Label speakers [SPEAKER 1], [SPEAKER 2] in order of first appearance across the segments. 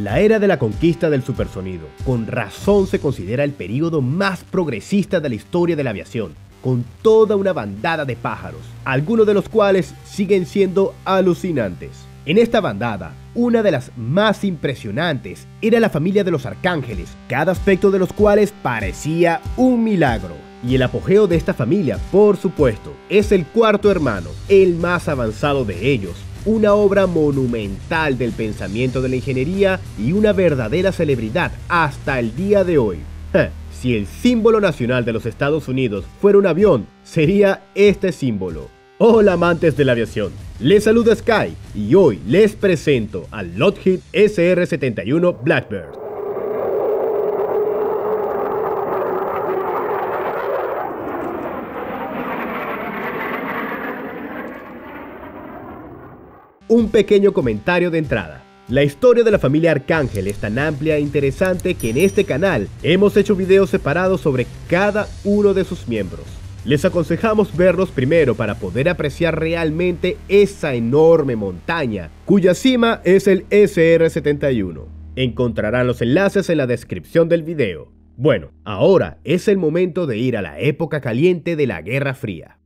[SPEAKER 1] La era de la conquista del supersonido, con razón se considera el período más progresista de la historia de la aviación, con toda una bandada de pájaros, algunos de los cuales siguen siendo alucinantes. En esta bandada, una de las más impresionantes era la familia de los Arcángeles, cada aspecto de los cuales parecía un milagro. Y el apogeo de esta familia, por supuesto, es el cuarto hermano, el más avanzado de ellos, una obra monumental del pensamiento de la ingeniería y una verdadera celebridad hasta el día de hoy. Si el símbolo nacional de los Estados Unidos fuera un avión, sería este símbolo. Hola amantes de la aviación, les saluda Sky y hoy les presento al Lockheed SR-71 Blackbird. Un pequeño comentario de entrada. La historia de la familia Arcángel es tan amplia e interesante que en este canal hemos hecho videos separados sobre cada uno de sus miembros. Les aconsejamos verlos primero para poder apreciar realmente esa enorme montaña, cuya cima es el SR-71. Encontrarán los enlaces en la descripción del video. Bueno, ahora es el momento de ir a la época caliente de la Guerra Fría.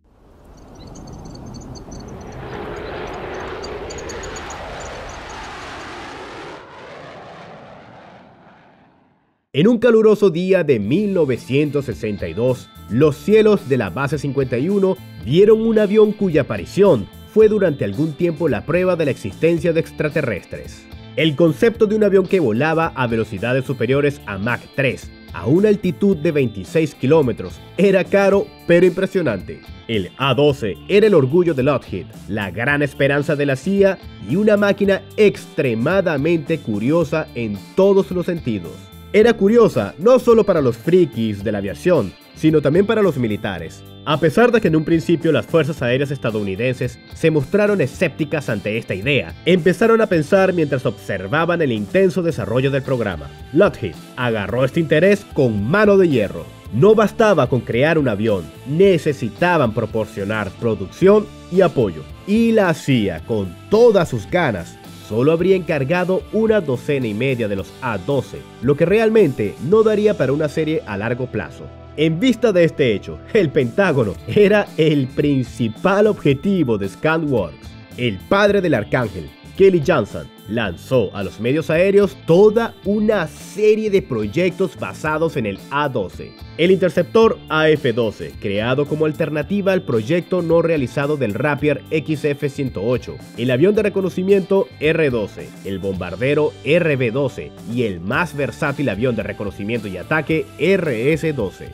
[SPEAKER 1] En un caluroso día de 1962, los cielos de la Base 51 vieron un avión cuya aparición fue durante algún tiempo la prueba de la existencia de extraterrestres. El concepto de un avión que volaba a velocidades superiores a Mach 3, a una altitud de 26 kilómetros, era caro pero impresionante. El A-12 era el orgullo de Lockheed, la gran esperanza de la CIA y una máquina extremadamente curiosa en todos los sentidos. Era curiosa no solo para los frikis de la aviación, sino también para los militares. A pesar de que en un principio las fuerzas aéreas estadounidenses se mostraron escépticas ante esta idea, empezaron a pensar mientras observaban el intenso desarrollo del programa. Lockheed agarró este interés con mano de hierro. No bastaba con crear un avión, necesitaban proporcionar producción y apoyo. Y la CIA, con todas sus ganas, solo habría encargado una docena y media de los A-12, lo que realmente no daría para una serie a largo plazo. En vista de este hecho, el Pentágono era el principal objetivo de Skyworks. El padre del Arcángel, Kelly Johnson, lanzó a los medios aéreos toda una serie de proyectos basados en el A-12. El interceptor AF-12, creado como alternativa al proyecto no realizado del Rapier XF-108, el avión de reconocimiento R-12, el bombardero RB-12 y el más versátil avión de reconocimiento y ataque RS-12.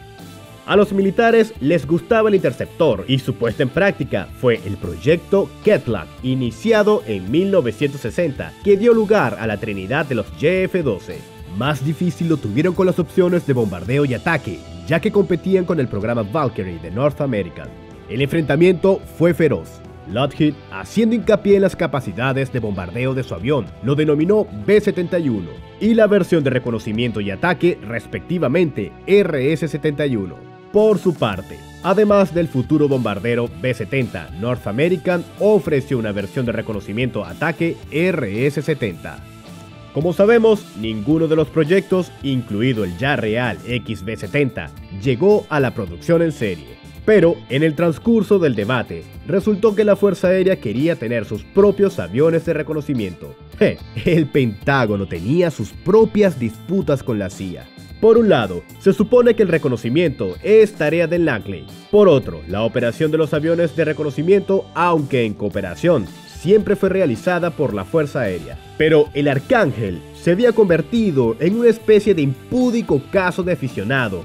[SPEAKER 1] A los militares les gustaba el interceptor y su puesta en práctica fue el proyecto Ketlack, iniciado en 1960, que dio lugar a la trinidad de los JF-12. Más difícil lo tuvieron con las opciones de bombardeo y ataque, ya que competían con el programa Valkyrie de North American. El enfrentamiento fue feroz. Lockheed, haciendo hincapié en las capacidades de bombardeo de su avión, lo denominó B-71, y la versión de reconocimiento y ataque, respectivamente, RS-71. Por su parte, además del futuro bombardero B-70, North American ofreció una versión de reconocimiento-ataque RS-70. Como sabemos, ninguno de los proyectos, incluido el ya real XB-70, llegó a la producción en serie. Pero, en el transcurso del debate, resultó que la Fuerza Aérea quería tener sus propios aviones de reconocimiento. El Pentágono tenía sus propias disputas con la CIA. Por un lado, se supone que el reconocimiento es tarea del Langley. Por otro, la operación de los aviones de reconocimiento, aunque en cooperación, siempre fue realizada por la Fuerza Aérea. Pero el Arcángel se había convertido en una especie de impúdico caso de aficionado,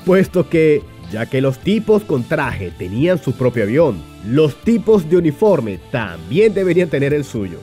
[SPEAKER 1] puesto que, ya que los tipos con traje tenían su propio avión, los tipos de uniforme también deberían tener el suyo.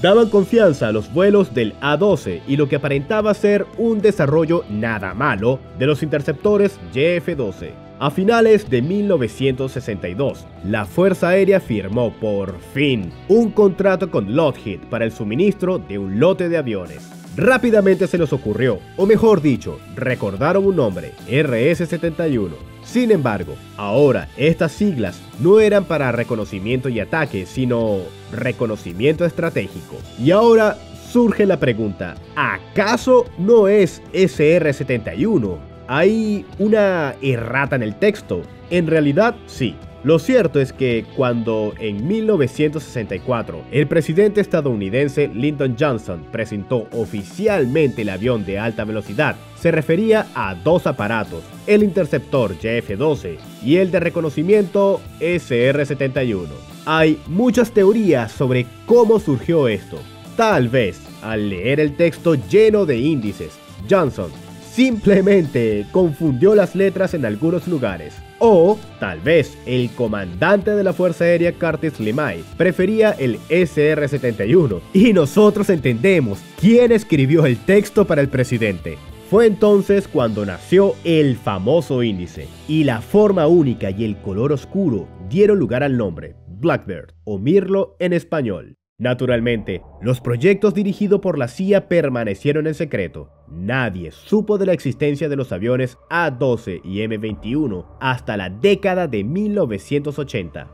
[SPEAKER 1] Daban confianza a los vuelos del A-12 y lo que aparentaba ser un desarrollo nada malo de los interceptores JF-12. A finales de 1962, la Fuerza Aérea firmó por fin un contrato con Lockheed para el suministro de un lote de aviones. Rápidamente se les ocurrió, o mejor dicho, recordaron un nombre, RS-71. Sin embargo, ahora estas siglas no eran para reconocimiento y ataque, sino reconocimiento estratégico. Y ahora surge la pregunta, ¿acaso no es SR-71? ¿Hay una errata en el texto? En realidad, sí. Lo cierto es que cuando en 1964 el presidente estadounidense Lyndon Johnson presentó oficialmente el avión de alta velocidad, se refería a dos aparatos, el interceptor JF-12 y el de reconocimiento SR-71. Hay muchas teorías sobre cómo surgió esto. Tal vez, al leer el texto lleno de índices, Johnson simplemente confundió las letras en algunos lugares. O tal vez el comandante de la Fuerza Aérea Curtis LeMay prefería el SR-71 y nosotros entendemos quién escribió el texto para el presidente. Fue entonces cuando nació el famoso índice y la forma única y el color oscuro dieron lugar al nombre Blackbird o Mirlo en español. Naturalmente, los proyectos dirigidos por la CIA permanecieron en secreto. Nadie supo de la existencia de los aviones A-12 y M-21 hasta la década de 1980.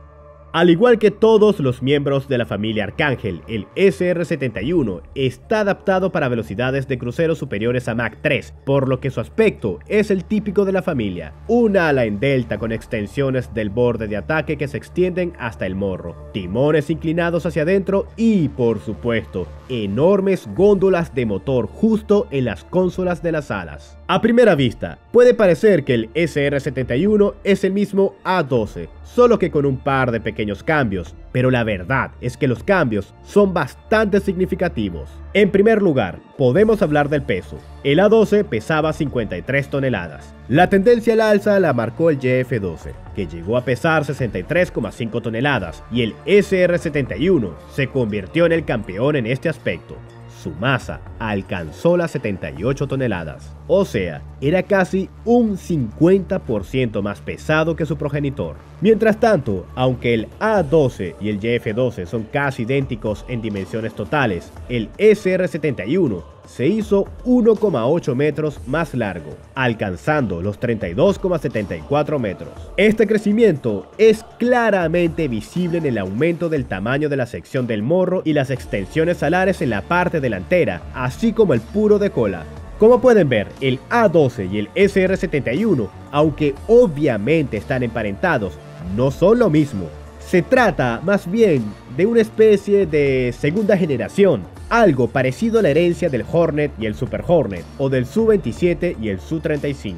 [SPEAKER 1] Al igual que todos los miembros de la familia Arcángel, el SR-71 está adaptado para velocidades de crucero superiores a Mach 3, por lo que su aspecto es el típico de la familia. Una ala en delta con extensiones del borde de ataque que se extienden hasta el morro, timones inclinados hacia adentro y, por supuesto, enormes góndolas de motor justo en las consolas de las alas. A primera vista, puede parecer que el SR-71 es el mismo A-12, solo que con un par de pequeños cambios, pero la verdad es que los cambios son bastante significativos. En primer lugar, podemos hablar del peso. El A-12 pesaba 53 toneladas. La tendencia al alza la marcó el JF-12, que llegó a pesar 63,5 toneladas, y el SR-71 se convirtió en el campeón en este aspecto. Su masa alcanzó las 78 toneladas, o sea, era casi un 50% más pesado que su progenitor. Mientras tanto, aunque el A-12 y el JF-12 son casi idénticos en dimensiones totales, el SR-71 se hizo 1,8 metros más largo, alcanzando los 32,74 metros. Este crecimiento es claramente visible en el aumento del tamaño de la sección del morro y las extensiones alares en la parte delantera, así como el puro de cola. Como pueden ver, el A-12 y el SR-71, aunque obviamente están emparentados, no son lo mismo. Se trata más bien de una especie de segunda generación, algo parecido a la herencia del Hornet y el Super Hornet, o del Su-27 y el Su-35.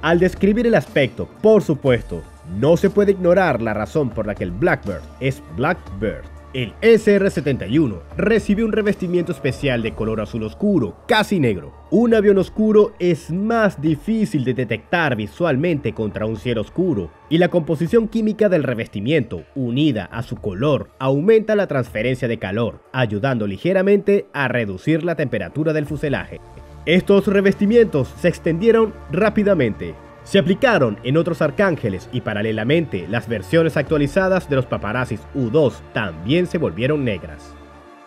[SPEAKER 1] Al describir el aspecto, por supuesto, no se puede ignorar la razón por la que el Blackbird es Blackbird. El SR-71 recibió un revestimiento especial de color azul oscuro, casi negro. Un avión oscuro es más difícil de detectar visualmente contra un cielo oscuro, y la composición química del revestimiento, unida a su color, aumenta la transferencia de calor, ayudando ligeramente a reducir la temperatura del fuselaje. Estos revestimientos se extendieron rápidamente. Se aplicaron en otros Arcángeles y paralelamente las versiones actualizadas de los Paparazzis U-2 también se volvieron negras.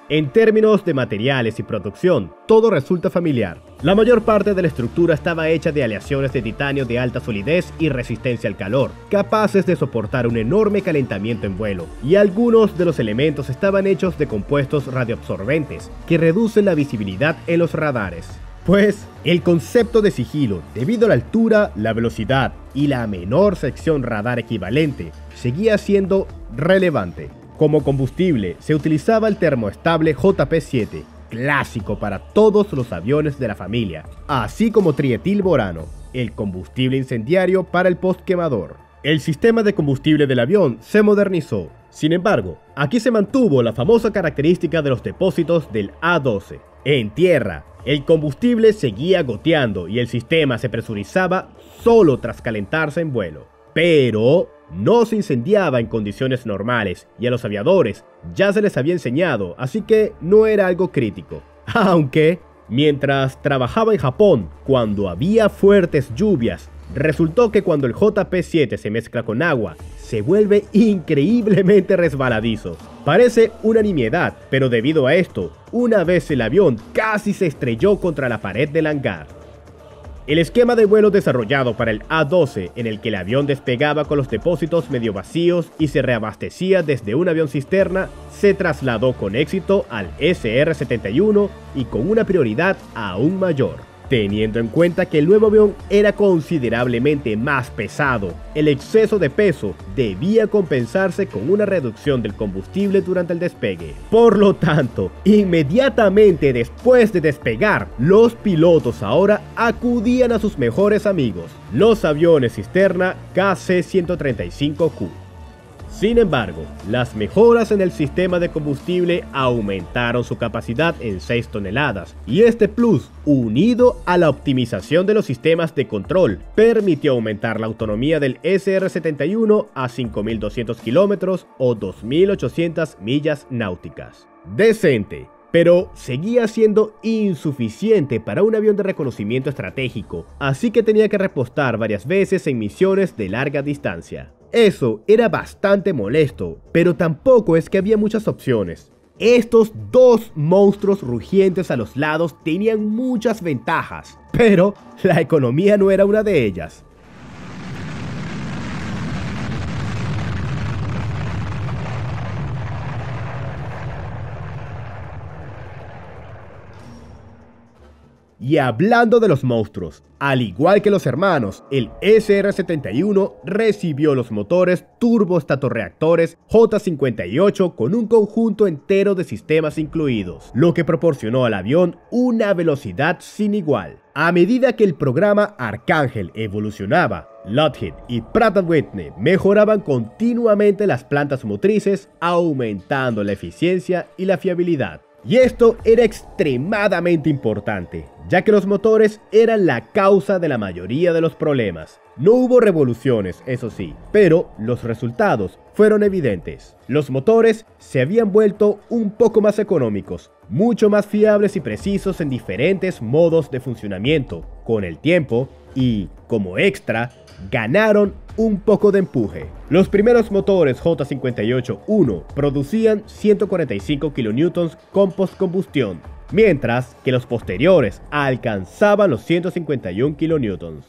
[SPEAKER 1] En términos de materiales y producción, todo resulta familiar. La mayor parte de la estructura estaba hecha de aleaciones de titanio de alta solidez y resistencia al calor, capaces de soportar un enorme calentamiento en vuelo, y algunos de los elementos estaban hechos de compuestos radioabsorbentes, que reducen la visibilidad en los radares. Pues, el concepto de sigilo, debido a la altura, la velocidad y la menor sección radar equivalente, seguía siendo relevante. Como combustible, se utilizaba el termoestable JP-7, clásico para todos los aviones de la familia, así como trietilborano, el combustible incendiario para el postquemador. El sistema de combustible del avión se modernizó. Sin embargo, aquí se mantuvo la famosa característica de los depósitos del A-12. En tierra, el combustible seguía goteando y el sistema se presurizaba solo tras calentarse en vuelo. Pero no se incendiaba en condiciones normales y a los aviadores ya se les había enseñado, así que no era algo crítico. Aunque, mientras trabajaba en Japón, cuando había fuertes lluvias, resultó que cuando el JP-7 se mezcla con agua, se vuelve increíblemente resbaladizo. Parece una nimiedad, pero debido a esto, una vez el avión casi se estrelló contra la pared del hangar. El esquema de vuelo desarrollado para el A-12, en el que el avión despegaba con los depósitos medio vacíos y se reabastecía desde un avión cisterna, se trasladó con éxito al SR-71 y con una prioridad aún mayor. Teniendo en cuenta que el nuevo avión era considerablemente más pesado, el exceso de peso debía compensarse con una reducción del combustible durante el despegue. Por lo tanto, inmediatamente después de despegar, los pilotos ahora acudían a sus mejores amigos, los aviones cisterna KC-135Q. Sin embargo, las mejoras en el sistema de combustible aumentaron su capacidad en 6 toneladas, y este plus, unido a la optimización de los sistemas de control, permitió aumentar la autonomía del SR-71 a 5.200 kilómetros o 2.800 millas náuticas. Decente, pero seguía siendo insuficiente para un avión de reconocimiento estratégico, así que tenía que repostar varias veces en misiones de larga distancia. Eso era bastante molesto, pero tampoco es que había muchas opciones. Estos dos monstruos rugientes a los lados tenían muchas ventajas, pero la economía no era una de ellas. Y hablando de los monstruos, al igual que los hermanos, el SR-71 recibió los motores turboestatorreactores J-58 con un conjunto entero de sistemas incluidos, lo que proporcionó al avión una velocidad sin igual. A medida que el programa Arcángel evolucionaba, Lockheed y Pratt & Whitney mejoraban continuamente las plantas motrices, aumentando la eficiencia y la fiabilidad. Y esto era extremadamente importante, ya que los motores eran la causa de la mayoría de los problemas. No hubo revoluciones, eso sí, pero los resultados fueron evidentes. Los motores se habían vuelto un poco más económicos, mucho más fiables y precisos en diferentes modos de funcionamiento con el tiempo y, como extra, ganaron un poco de empuje. Los primeros motores J-58-1 producían 145 kN con postcombustión, mientras que los posteriores alcanzaban los 151 kN.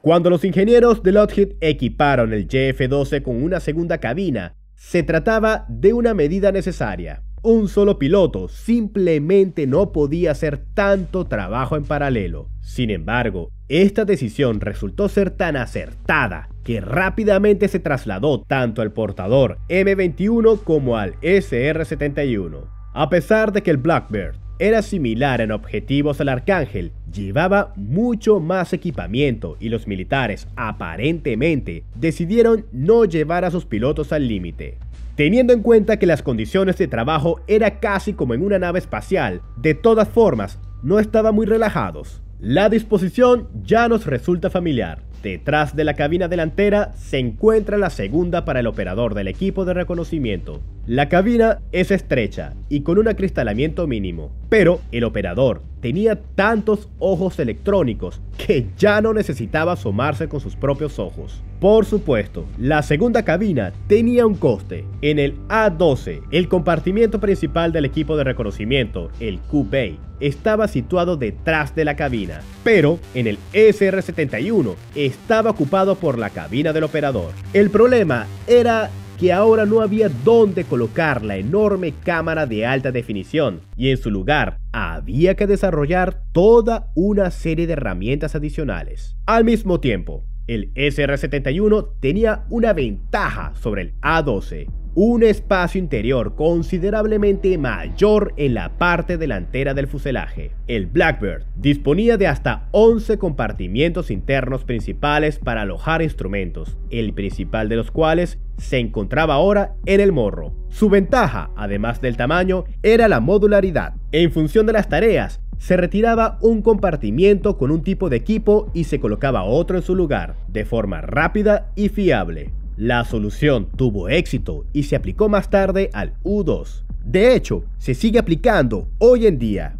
[SPEAKER 1] Cuando los ingenieros de Lockheed equiparon el JF-12 con una segunda cabina, se trataba de una medida necesaria. Un solo piloto simplemente no podía hacer tanto trabajo en paralelo. Sin embargo, esta decisión resultó ser tan acertada que rápidamente se trasladó tanto al portador M21 como al SR-71. A pesar de que el Blackbird era similar en objetivos al Arcángel, llevaba mucho más equipamiento y los militares aparentemente decidieron no llevar a sus pilotos al límite. Teniendo en cuenta que las condiciones de trabajo era casi como en una nave espacial, de todas formas, no estaban muy relajados. La disposición ya nos resulta familiar. Detrás de la cabina delantera se encuentra la segunda para el operador del equipo de reconocimiento. La cabina es estrecha y con un acristalamiento mínimo, pero el operador tenía tantos ojos electrónicos que ya no necesitaba asomarse con sus propios ojos. Por supuesto, la segunda cabina tenía un coste. En el A-12, el compartimiento principal del equipo de reconocimiento, el Q-Bay, estaba situado detrás de la cabina, pero en el SR-71 estaba ocupado por la cabina del operador. El problema era que ahora no había dónde colocar la enorme cámara de alta definición y en su lugar había que desarrollar toda una serie de herramientas adicionales. Al mismo tiempo, el SR-71 tenía una ventaja sobre el A-12, un espacio interior considerablemente mayor en la parte delantera del fuselaje. El Blackbird disponía de hasta 11 compartimientos internos principales para alojar instrumentos, el principal de los cuales se encontraba ahora en el morro. Su ventaja, además del tamaño, era la modularidad. En función de las tareas, se retiraba un compartimiento con un tipo de equipo y se colocaba otro en su lugar, de forma rápida y fiable. La solución tuvo éxito y se aplicó más tarde al U-2. De hecho, se sigue aplicando hoy en día.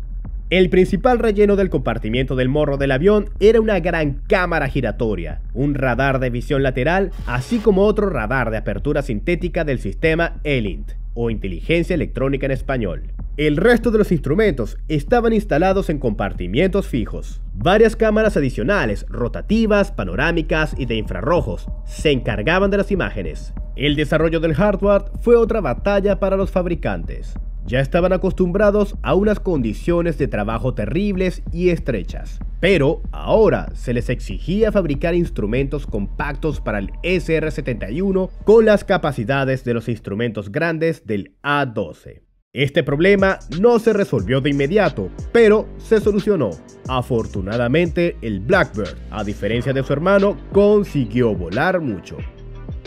[SPEAKER 1] El principal relleno del compartimiento del morro del avión era una gran cámara giratoria, un radar de visión lateral, así como otro radar de apertura sintética del sistema ELINT, o inteligencia electrónica en español. El resto de los instrumentos estaban instalados en compartimientos fijos. Varias cámaras adicionales, rotativas, panorámicas y de infrarrojos, se encargaban de las imágenes. El desarrollo del hardware fue otra batalla para los fabricantes. Ya estaban acostumbrados a unas condiciones de trabajo terribles y estrechas, pero ahora se les exigía fabricar instrumentos compactos para el SR-71 con las capacidades de los instrumentos grandes del A-12. Este problema no se resolvió de inmediato, pero se solucionó. Afortunadamente, el Blackbird, a diferencia de su hermano, consiguió volar mucho.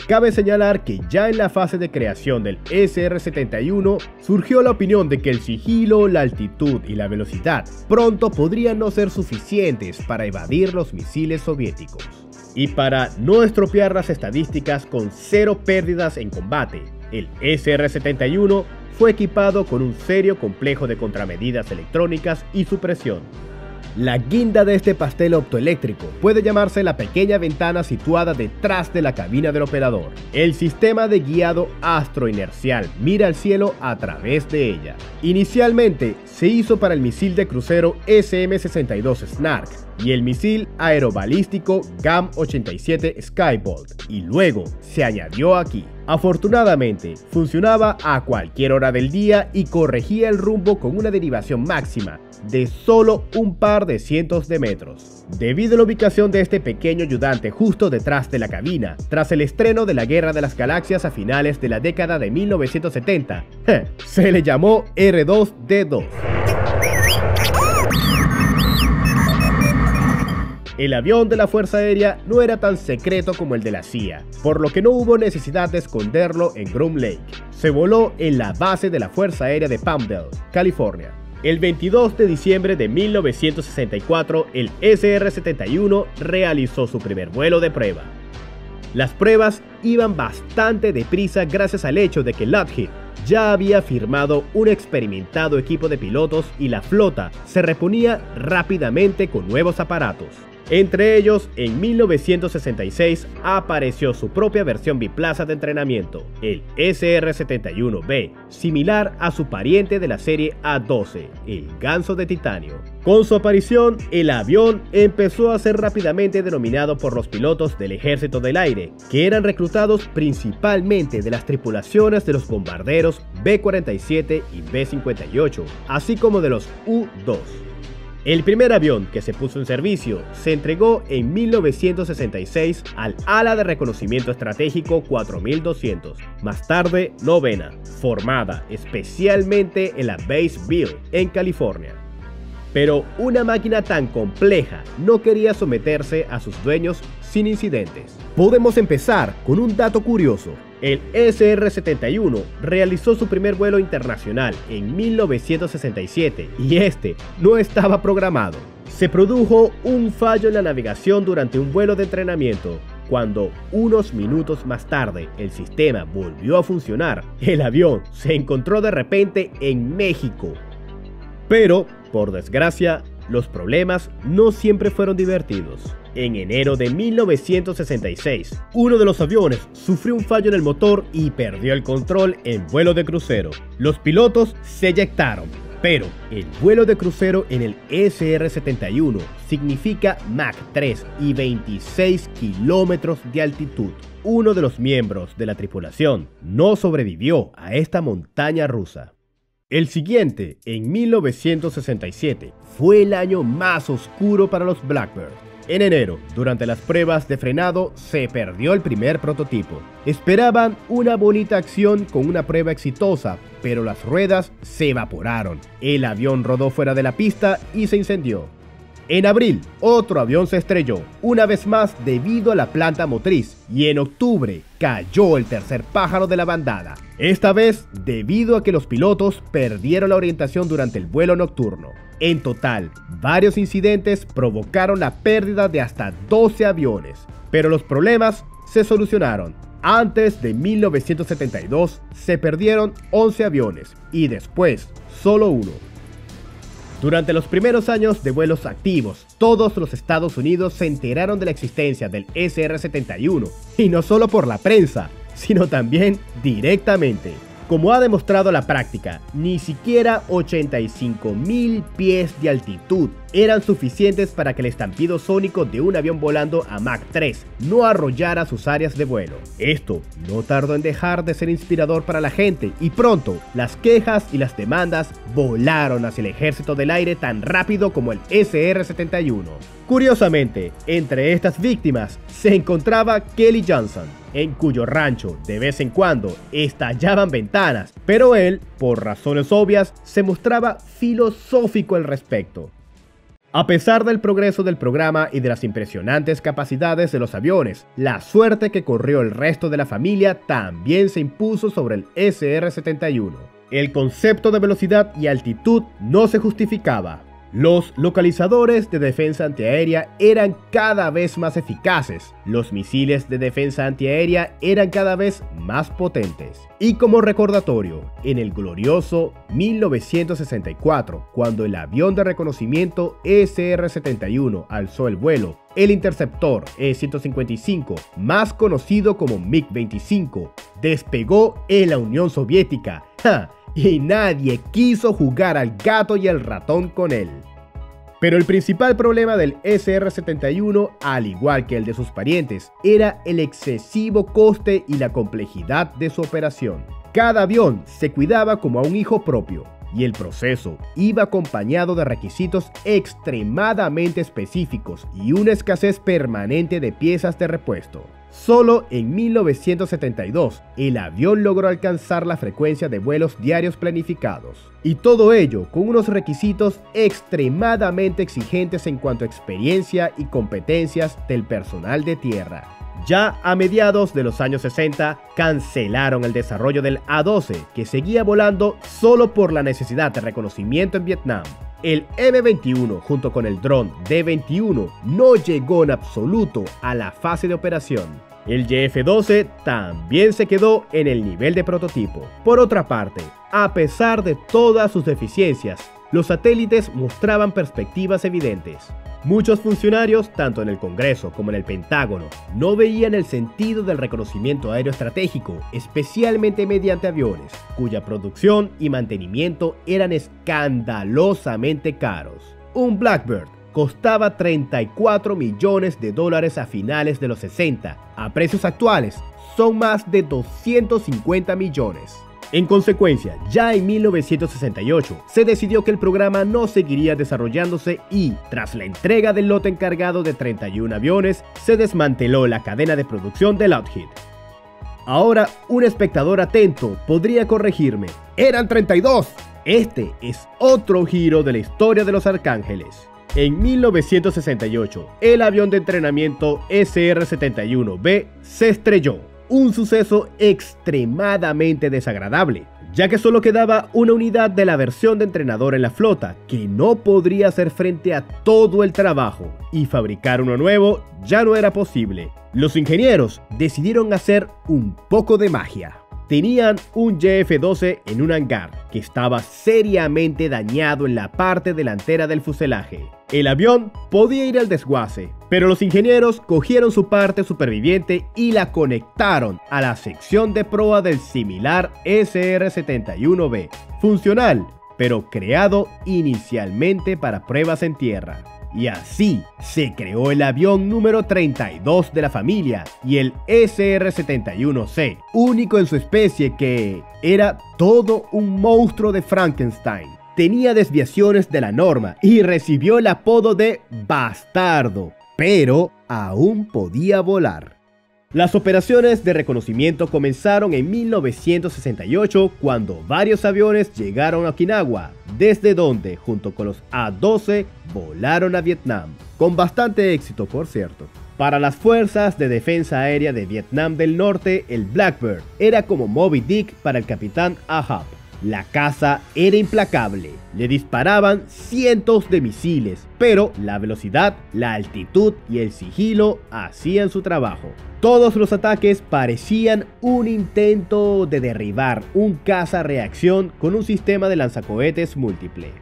[SPEAKER 1] Cabe señalar que ya en la fase de creación del SR-71 surgió la opinión de que el sigilo, la altitud y la velocidad pronto podrían no ser suficientes para evadir los misiles soviéticos. Y para no estropear las estadísticas con 0 pérdidas en combate, el SR-71 fue equipado con un serio complejo de contramedidas electrónicas y supresión. La guinda de este pastel optoeléctrico puede llamarse la pequeña ventana situada detrás de la cabina del operador. El sistema de guiado astroinercial mira al cielo a través de ella. Inicialmente se hizo para el misil de crucero SM-62 Snark y el misil aerobalístico GAM-87 Skybolt, y luego se añadió aquí. Afortunadamente, funcionaba a cualquier hora del día y corregía el rumbo con una derivación máxima de solo un par de cientos de metros. Debido a la ubicación de este pequeño ayudante justo detrás de la cabina, tras el estreno de la Guerra de las Galaxias a finales de la década de 1970, se le llamó R2-D2. El avión de la Fuerza Aérea no era tan secreto como el de la CIA, por lo que no hubo necesidad de esconderlo en Groom Lake. Se voló en la base de la Fuerza Aérea de Palmdale, California. El 22 de diciembre de 1964, el SR-71 realizó su primer vuelo de prueba. Las pruebas iban bastante deprisa gracias al hecho de que Lockheed ya había firmado un experimentado equipo de pilotos y la flota se reponía rápidamente con nuevos aparatos. Entre ellos, en 1966 apareció su propia versión biplaza de entrenamiento, el SR-71B, similar a su pariente de la serie A-12, el Ganso de Titanio. Con su aparición, el avión empezó a ser rápidamente denominado por los pilotos del Ejército del Aire, que eran reclutados principalmente de las tripulaciones de los bombarderos B-47 y B-58, así como de los U-2. El primer avión que se puso en servicio se entregó en 1966 al Ala de Reconocimiento Estratégico 4200, más tarde Novena, formada especialmente en la Base Bill, en California. Pero una máquina tan compleja no quería someterse a sus dueños sin incidentes. Podemos empezar con un dato curioso. El SR-71 realizó su primer vuelo internacional en 1967 y este no estaba programado. Se produjo un fallo en la navegación durante un vuelo de entrenamiento. Cuando unos minutos más tarde el sistema volvió a funcionar, el avión se encontró de repente en México. Pero, por desgracia, los problemas no siempre fueron divertidos. En enero de 1966, uno de los aviones sufrió un fallo en el motor y perdió el control en vuelo de crucero. Los pilotos se eyectaron, pero el vuelo de crucero en el SR-71 significa Mach 3 y 26 kilómetros de altitud. Uno de los miembros de la tripulación no sobrevivió a esta montaña rusa. El siguiente, en 1967, fue el año más oscuro para los Blackbird. En enero, durante las pruebas de frenado, se perdió el primer prototipo. Esperaban una bonita acción con una prueba exitosa, pero las ruedas se evaporaron. El avión rodó fuera de la pista y se incendió. En abril, otro avión se estrelló, una vez más debido a la planta motriz, y en octubre cayó el tercer pájaro de la bandada, esta vez debido a que los pilotos perdieron la orientación durante el vuelo nocturno. En total, varios incidentes provocaron la pérdida de hasta 12 aviones, pero los problemas se solucionaron. Antes de 1972 se perdieron 11 aviones y después solo uno. Durante los primeros años de vuelos activos, todos los Estados Unidos se enteraron de la existencia del SR-71, y no solo por la prensa, sino también directamente. Como ha demostrado la práctica, ni siquiera 85.000 pies de altitud eran suficientes para que el estampido sónico de un avión volando a Mach 3 no arrollara sus áreas de vuelo. Esto no tardó en dejar de ser inspirador para la gente y pronto las quejas y las demandas volaron hacia el ejército del aire tan rápido como el SR-71. Curiosamente, entre estas víctimas se encontraba Kelly Johnson, en cuyo rancho de vez en cuando estallaban ventanas, pero él, por razones obvias, se mostraba filosófico al respecto. A pesar del progreso del programa y de las impresionantes capacidades de los aviones, la suerte que corrió el resto de la familia también se impuso sobre el SR-71. El concepto de velocidad y altitud no se justificaba. Los localizadores de defensa antiaérea eran cada vez más eficaces, los misiles de defensa antiaérea eran cada vez más potentes. Y como recordatorio, en el glorioso 1964, cuando el avión de reconocimiento SR-71 alzó el vuelo, el interceptor E-155, más conocido como MiG-25, despegó en la Unión Soviética. Y nadie quiso jugar al gato y al ratón con él. Pero el principal problema del SR-71, al igual que el de sus parientes, era el excesivo coste y la complejidad de su operación. Cada avión se cuidaba como a un hijo propio, y el proceso iba acompañado de requisitos extremadamente específicos y una escasez permanente de piezas de repuesto. Solo en 1972, el avión logró alcanzar la frecuencia de vuelos diarios planificados. Y todo ello con unos requisitos extremadamente exigentes en cuanto a experiencia y competencias del personal de tierra. Ya a mediados de los años 60, cancelaron el desarrollo del A-12, que seguía volando solo por la necesidad de reconocimiento en Vietnam. El M-21 junto con el dron D-21 no llegó en absoluto a la fase de operación. El YF-12 también se quedó en el nivel de prototipo. Por otra parte, a pesar de todas sus deficiencias, los satélites mostraban perspectivas evidentes. Muchos funcionarios, tanto en el Congreso como en el Pentágono, no veían el sentido del reconocimiento aéreo estratégico, especialmente mediante aviones, cuya producción y mantenimiento eran escandalosamente caros. Un Blackbird costaba $34 millones a finales de los 60. A precios actuales, son más de 250 millones. En consecuencia, ya en 1968 se decidió que el programa no seguiría desarrollándose y, tras la entrega del lote encargado de 31 aviones, se desmanteló la cadena de producción de Lockheed. Ahora, un espectador atento podría corregirme. ¡Eran 32! Este es otro giro de la historia de los Arcángeles. En 1968, el avión de entrenamiento SR-71B se estrelló. Un suceso extremadamente desagradable, ya que solo quedaba una unidad de la versión de entrenador en la flota, que no podría hacer frente a todo el trabajo, y fabricar uno nuevo ya no era posible. Los ingenieros decidieron hacer un poco de magia. Tenían un YF-12 en un hangar que estaba seriamente dañado en la parte delantera del fuselaje. El avión podía ir al desguace, pero los ingenieros cogieron su parte superviviente y la conectaron a la sección de proa del similar SR-71B, funcional, pero creado inicialmente para pruebas en tierra. Y así se creó el avión número 32 de la familia y el SR-71C, único en su especie que era todo un monstruo de Frankenstein. Tenía desviaciones de la norma y recibió el apodo de Bastardo, pero aún podía volar. Las operaciones de reconocimiento comenzaron en 1968 cuando varios aviones llegaron a Okinawa, desde donde, junto con los A-12, volaron a Vietnam, con bastante éxito por cierto. Para las fuerzas de defensa aérea de Vietnam del Norte, el Blackbird era como Moby Dick para el capitán Ahab. La caza era implacable, le disparaban cientos de misiles, pero la velocidad, la altitud y el sigilo hacían su trabajo. Todos los ataques parecían un intento de derribar un caza reacción con un sistema de lanzacohetes múltiple.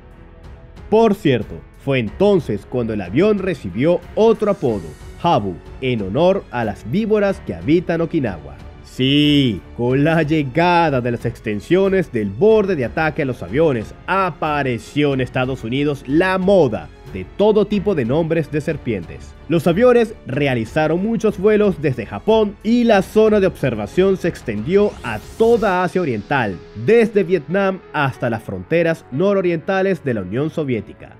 [SPEAKER 1] Por cierto, fue entonces cuando el avión recibió otro apodo, Habu, en honor a las víboras que habitan Okinawa. Sí, con la llegada de las extensiones del borde de ataque a los aviones, apareció en Estados Unidos la moda de todo tipo de nombres de serpientes. Los aviones realizaron muchos vuelos desde Japón y la zona de observación se extendió a toda Asia Oriental, desde Vietnam hasta las fronteras nororientales de la Unión Soviética.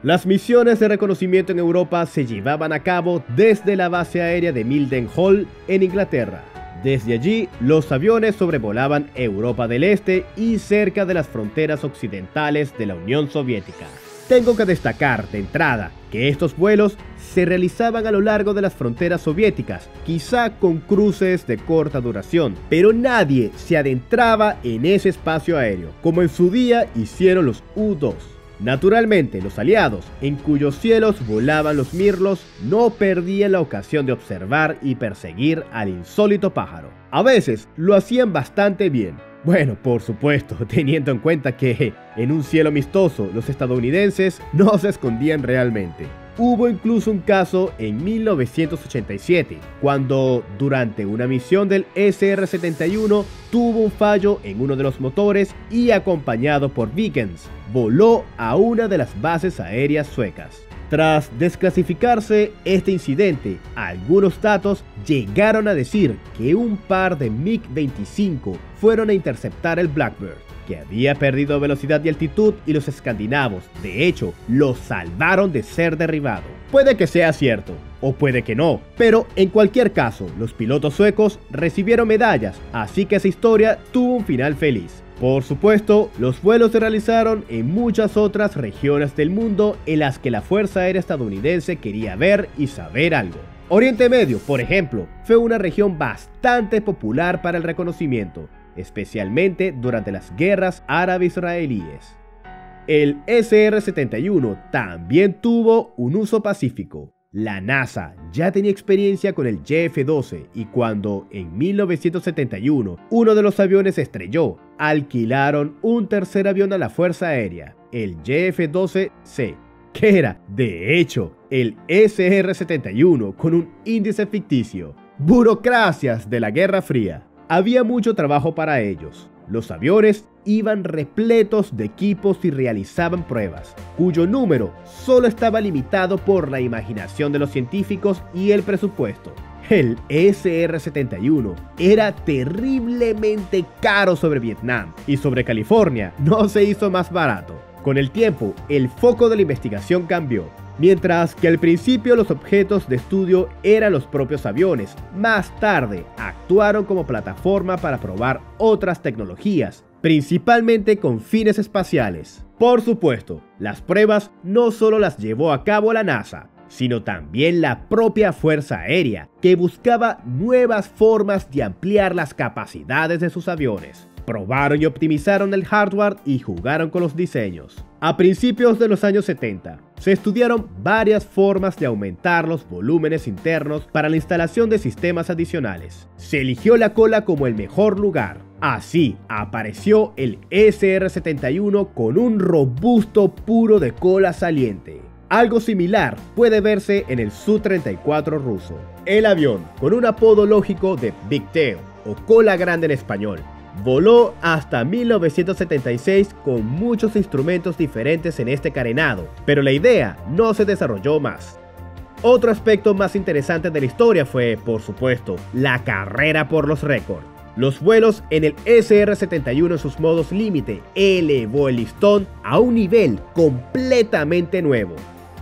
[SPEAKER 1] Las misiones de reconocimiento en Europa se llevaban a cabo desde la base aérea de Mildenhall en Inglaterra. Desde allí, los aviones sobrevolaban Europa del Este y cerca de las fronteras occidentales de la Unión Soviética. Tengo que destacar de entrada que estos vuelos se realizaban a lo largo de las fronteras soviéticas, quizá con cruces de corta duración, pero nadie se adentraba en ese espacio aéreo, como en su día hicieron los U-2. Naturalmente, los aliados, en cuyos cielos volaban los mirlos, no perdían la ocasión de observar y perseguir al insólito pájaro. A veces lo hacían bastante bien. Bueno, por supuesto, teniendo en cuenta que en un cielo amistoso los estadounidenses no se escondían realmente. Hubo incluso un caso en 1987, cuando durante una misión del SR-71 tuvo un fallo en uno de los motores y, acompañado por Viggens, voló a una de las bases aéreas suecas. Tras desclasificarse este incidente, algunos datos llegaron a decir que un par de MiG-25 fueron a interceptar el Blackbird, que había perdido velocidad y altitud, y los escandinavos, de hecho, lo salvaron de ser derribado. Puede que sea cierto, o puede que no, pero en cualquier caso, los pilotos suecos recibieron medallas, así que esa historia tuvo un final feliz. Por supuesto, los vuelos se realizaron en muchas otras regiones del mundo en las que la Fuerza Aérea estadounidense quería ver y saber algo. Oriente Medio, por ejemplo, fue una región bastante popular para el reconocimiento, especialmente durante las guerras árabe-israelíes. El SR-71 también tuvo un uso pacífico. La NASA ya tenía experiencia con el JF-12 y cuando en 1971 uno de los aviones se estrelló, alquilaron un tercer avión a la Fuerza Aérea, el JF-12C, que era, de hecho, el SR-71 con un índice ficticio. Burocracias de la Guerra Fría. Había mucho trabajo para ellos. Los aviones iban repletos de equipos y realizaban pruebas, cuyo número solo estaba limitado por la imaginación de los científicos y el presupuesto. El SR-71 era terriblemente caro sobre Vietnam y sobre California no se hizo más barato. Con el tiempo, el foco de la investigación cambió. Mientras que al principio los objetos de estudio eran los propios aviones, más tarde actuaron como plataforma para probar otras tecnologías, principalmente con fines espaciales. Por supuesto, las pruebas no solo las llevó a cabo la NASA, sino también la propia Fuerza Aérea, que buscaba nuevas formas de ampliar las capacidades de sus aviones. Probaron y optimizaron el hardware y jugaron con los diseños. A principios de los años 70, se estudiaron varias formas de aumentar los volúmenes internos para la instalación de sistemas adicionales. Se eligió la cola como el mejor lugar. Así apareció el SR-71 con un robusto puro de cola saliente. Algo similar puede verse en el Su-34 ruso. El avión, con un apodo lógico de Big Tail o cola grande en español, voló hasta 1976 con muchos instrumentos diferentes en este carenado, pero la idea no se desarrolló más. Otro aspecto más interesante de la historia fue, por supuesto, la carrera por los récords. Los vuelos en el SR-71 en sus modos límite elevó el listón a un nivel completamente nuevo.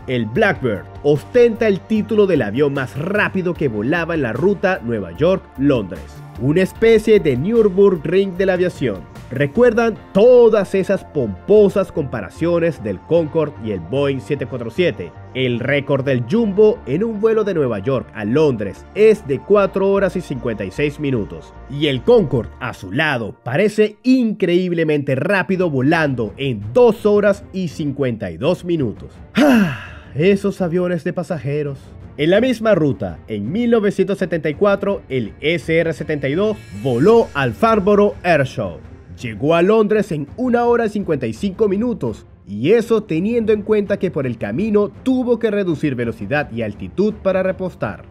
[SPEAKER 1] El Blackbird ostenta el título del avión más rápido que volaba en la ruta Nueva York-Londres, una especie de Nürburgring de la aviación. ¿Recuerdan todas esas pomposas comparaciones del Concorde y el Boeing 747? El récord del Jumbo en un vuelo de Nueva York a Londres es de 4 horas y 56 minutos. Y el Concorde, a su lado, parece increíblemente rápido volando en 2 horas y 52 minutos. ¡Ah! Esos aviones de pasajeros. En la misma ruta, en 1974, el SR-72 voló al Farnborough Airshow. Llegó a Londres en 1 hora y 55 minutos, y eso teniendo en cuenta que por el camino tuvo que reducir velocidad y altitud para repostar.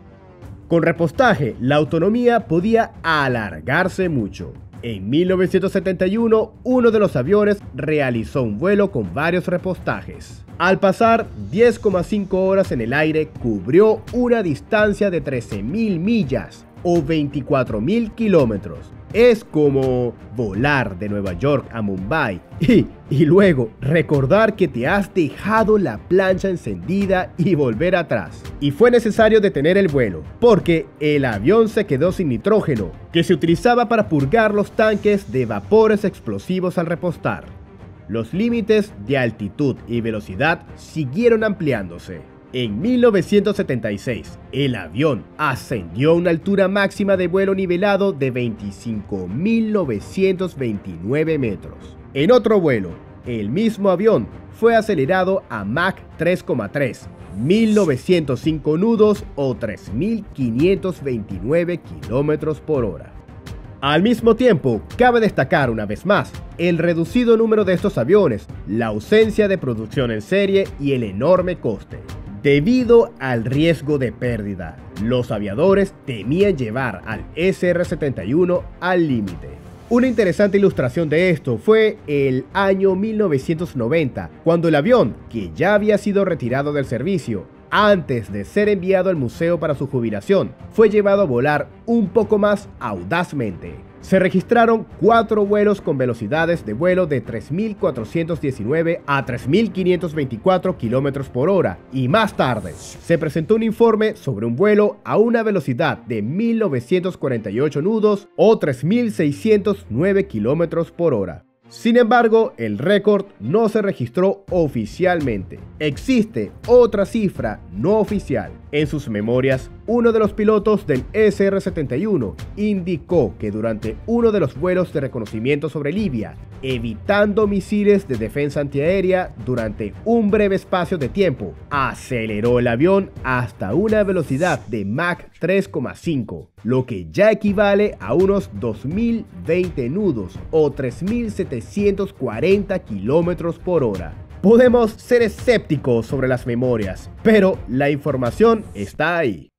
[SPEAKER 1] Con repostaje, la autonomía podía alargarse mucho. En 1971, uno de los aviones realizó un vuelo con varios repostajes. Al pasar 10,5 horas en el aire, cubrió una distancia de 13.000 millas o 24.000 kilómetros. Es como volar de Nueva York a Mumbai y luego recordar que te has dejado la plancha encendida y volver atrás. Y fue necesario detener el vuelo porque el avión se quedó sin nitrógeno, que se utilizaba para purgar los tanques de vapores explosivos al repostar. Los límites de altitud y velocidad siguieron ampliándose. En 1976, el avión ascendió a una altura máxima de vuelo nivelado de 25.929 metros. En otro vuelo, el mismo avión fue acelerado a Mach 3,3, 1.905 nudos o 3.529 kilómetros por hora. Al mismo tiempo, cabe destacar una vez más el reducido número de estos aviones, la ausencia de producción en serie y el enorme coste. Debido al riesgo de pérdida, los aviadores temían llevar al SR-71 al límite. Una interesante ilustración de esto fue el año 1990, cuando el avión, que ya había sido retirado del servicio, antes de ser enviado al museo para su jubilación, fue llevado a volar un poco más audazmente. Se registraron 4 vuelos con velocidades de vuelo de 3.419 a 3.524 km por hora y más tarde se presentó un informe sobre un vuelo a una velocidad de 1.948 nudos o 3.609 km por hora. Sin embargo, el récord no se registró oficialmente. Existe otra cifra no oficial. En sus memorias, uno de los pilotos del SR-71 indicó que durante uno de los vuelos de reconocimiento sobre Libia, evitando misiles de defensa antiaérea durante un breve espacio de tiempo, aceleró el avión hasta una velocidad de Mach 3,5, lo que ya equivale a unos 2.020 nudos o 3.740 kilómetros por hora. Podemos ser escépticos sobre las memorias, pero la información está ahí.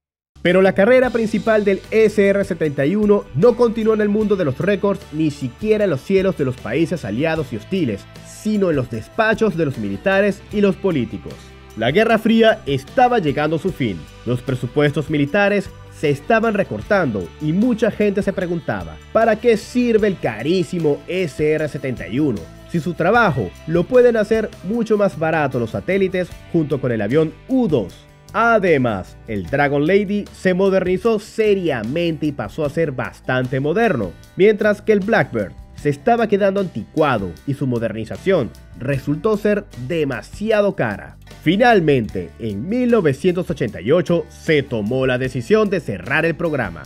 [SPEAKER 1] Pero la carrera principal del SR-71 no continuó en el mundo de los récords, ni siquiera en los cielos de los países aliados y hostiles, sino en los despachos de los militares y los políticos. La Guerra Fría estaba llegando a su fin. Los presupuestos militares se estaban recortando y mucha gente se preguntaba, ¿para qué sirve el carísimo SR-71? Si su trabajo lo pueden hacer mucho más barato los satélites junto con el avión U-2. Además, el Dragon Lady se modernizó seriamente y pasó a ser bastante moderno, mientras que el Blackbird se estaba quedando anticuado y su modernización resultó ser demasiado cara. Finalmente, en 1988 se tomó la decisión de cerrar el programa.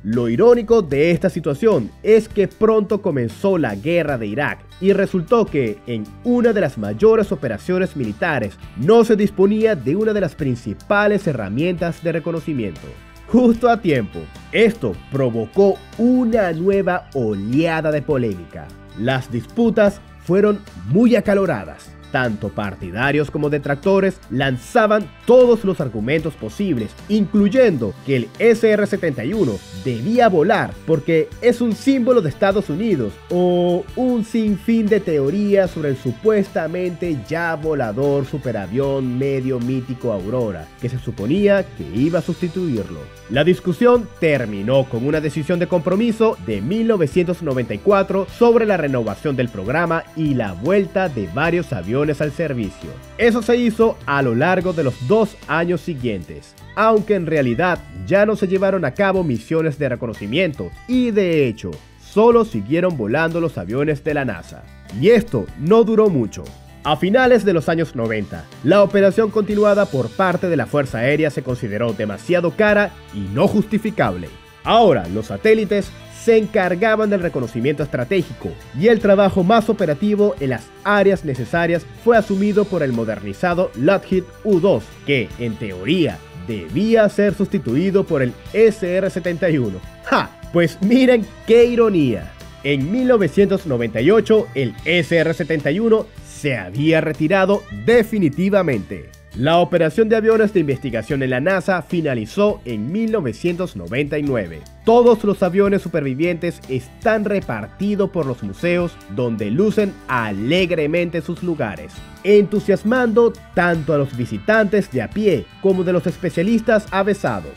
[SPEAKER 1] Lo irónico de esta situación es que pronto comenzó la guerra de Irak y resultó que en una de las mayores operaciones militares no se disponía de una de las principales herramientas de reconocimiento. Justo a tiempo, esto provocó una nueva oleada de polémica. Las disputas fueron muy acaloradas. Tanto partidarios como detractores lanzaban todos los argumentos posibles, incluyendo que el SR-71 debía volar porque es un símbolo de Estados Unidos, o un sinfín de teorías sobre el supuestamente ya volador superavión medio mítico Aurora, que se suponía que iba a sustituirlo. La discusión terminó con una decisión de compromiso de 1994 sobre la renovación del programa y la vuelta de varios aviones al servicio. Eso se hizo a lo largo de los 2 años siguientes, aunque en realidad ya no se llevaron a cabo misiones de reconocimiento y de hecho solo siguieron volando los aviones de la NASA. Y esto no duró mucho. A finales de los años 90, la operación continuada por parte de la Fuerza Aérea se consideró demasiado cara y no justificable. Ahora los satélites se encargaban del reconocimiento estratégico y el trabajo más operativo en las áreas necesarias fue asumido por el modernizado Lockheed U-2, que en teoría debía ser sustituido por el SR-71. ¡Ja! Pues miren qué ironía. En 1998 el SR-71 se había retirado definitivamente. La operación de aviones de investigación en la NASA finalizó en 1999. Todos los aviones supervivientes están repartidos por los museos donde lucen alegremente sus lugares, entusiasmando tanto a los visitantes de a pie como de los especialistas avesados.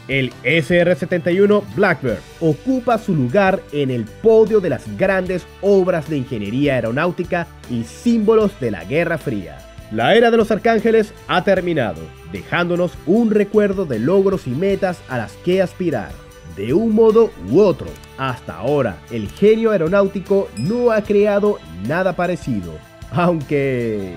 [SPEAKER 1] El SR-71 Blackbird ocupa su lugar en el podio de las grandes obras de ingeniería aeronáutica y símbolos de la Guerra Fría. La era de los Arcángeles ha terminado, dejándonos un recuerdo de logros y metas a las que aspirar. De un modo u otro, hasta ahora el genio aeronáutico no ha creado nada parecido, aunque